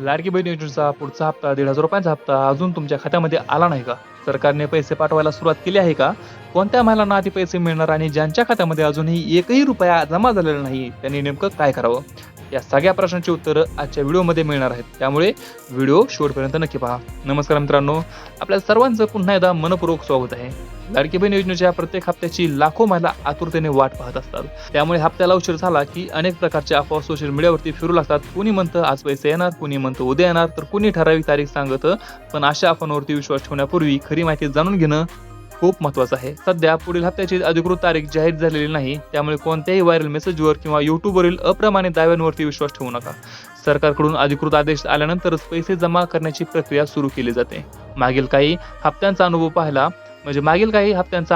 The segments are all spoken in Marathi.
लाडकी बहीण योजनेचा पुढचा हप्ता ₹1,500 हप्ता अजून तुमच्या खात्यामध्ये आला नाही का? सरकारने पैसे पाठवायला सुरुवात केली आहे का? कोणत्या महिलांना आधी पैसे मिळणार आणि ज्यांच्या खात्यामध्ये अजूनही एकही रुपया जमा झालेला नाही त्यांनी नेमकं काय करावं? या सगळ्या प्रश्नांची उत्तरं आजच्या व्हिडिओमध्ये मिळणार आहेत. त्यामुळे व्हिडिओ शेवटपर्यंत नक्की पहा. नमस्कार मित्रांनो, आपल्या सर्वांचं पुन्हा एकदा मनपूर्वक स्वागत आहे. लाडकी बहीण योजनेच्या प्रत्येक हप्त्याची लाखो महिला आतुरतेने वाट पाहत असतात. त्यामुळे हप्त्याला उशीर झाला की अनेक प्रकारच्या अफवा सोशल मीडियावरती फिरू लागतात. कुणी म्हणतं आज पैसे येणार, कुणी म्हणतं उद्या येणार, तर कुणी ठराविक तारीख सांगतं. पण अशा अफवांवरती विश्वास ठेवण्यापूर्वी खरी माहिती जाणून घेणं खूप महत्त्वाचं आहे. सध्या पुढील हप्त्याची अधिकृत तारीख जाहीर झालेली नाही, त्यामुळे कोणत्याही व्हायरल मेसेजवर किंवा युट्यूबवरील अप्रमाणित दाव्यांवरती विश्वास ठेवू नका. सरकारकडून अधिकृत आदेश आल्यानंतरच पैसे जमा करण्याची प्रक्रिया सुरू केली जाते. मागील काही हप्त्यांचा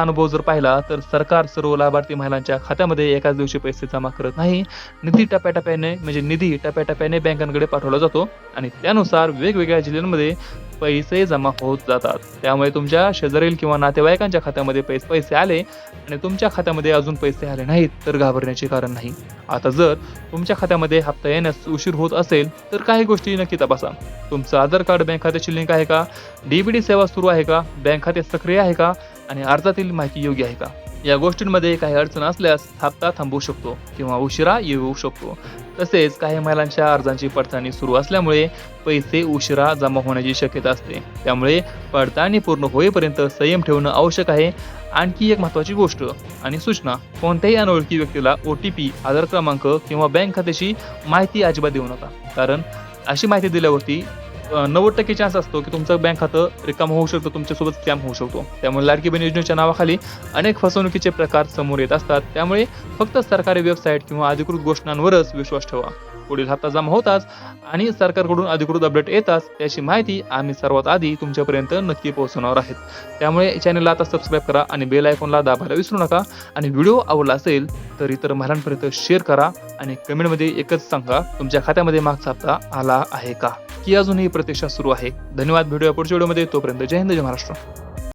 अनुभव जर पाहिला तर सरकार सर्व लाभार्थी महिलांच्या खात्यामध्ये एकाच दिवशी पैसे जमा करत नाही. निधी टप्प्याटप्प्याने बँकांकडे पाठवला जातो आणि त्यानुसार वेगवेगळ्या जिल्ह्यांमध्ये पैसे जमा होत जातात. त्यामुळे तुमच्या शेजारील किंवा नातेवाईकांच्या खात्यामध्ये पैसे आले आणि तुमच्या खात्यामध्ये अजून पैसे आले नाहीत तर घाबरण्याचे कारण नाही. आता जर तुमच्या खात्यामध्ये हप्ता येण्यास उशीर होत असेल तर काही गोष्टी नक्की तपासा. तुमचं आधार कार्ड बँक खात्याची लिंक आहे का? डीबीटी सेवा सुरू आहे का? बँक खाते सक्रिय आहे का? आणि अर्जातील माहिती योग्य आहे का? या गोष्टींमध्ये काही अडचण असल्यास हप्ता थांबवू शकतो किंवा उशिरा येऊ शकतो. तसेच काही महिलांच्या अर्जांची पडताळणी सुरू असल्यामुळे पैसे उशिरा जमा होण्याची शक्यता असते. त्यामुळे पडताळणी पूर्ण होईपर्यंत संयम ठेवणं आवश्यक आहे. आणखी एक महत्त्वाची गोष्ट आणि सूचना, कोणत्याही अनोळखी व्यक्तीला OTP, आधार क्रमांक किंवा बँक खात्याची माहिती अजिबात देऊ नका. कारण अशी माहिती दिल्यावरती 90% चान्स असतो की तुमचं बँक खातं रिकामं होऊ शकतं, तुमच्यासोबत स्कॅम होऊ शकतो. त्यामुळे लाडकी बहीण योजनेच्या नावाखाली अनेक फसवणुकीचे प्रकार समोर येत असतात. त्यामुळे फक्त सरकारी वेबसाईट किंवा अधिकृत घोषणांवरच विश्वास ठेवा. पुढील हप्ता जमा होताच आणि सरकारकडून अधिकृत अपडेट येताच त्याची माहिती आम्ही सर्वात आधी तुमच्यापर्यंत नक्की पोहोचवणार आहेत. त्यामुळे चॅनलला आता सबस्क्राईब करा आणि बेल आयकॉनला दाबायला विसरू नका. आणि व्हिडिओ आवडला असेल तर इतर महिलांपर्यंत शेअर करा आणि कमेंटमध्ये एकच सांगा, तुमच्या खात्यामध्ये मागचा हप्ता आला आहे का, की अजूनही प्रतीक्षा सुरू आहे. धन्यवाद. व्हिडिओ पुढच्या व्हिडिओमध्ये. तोपर्यंत जय हिंद, जय महाराष्ट्र.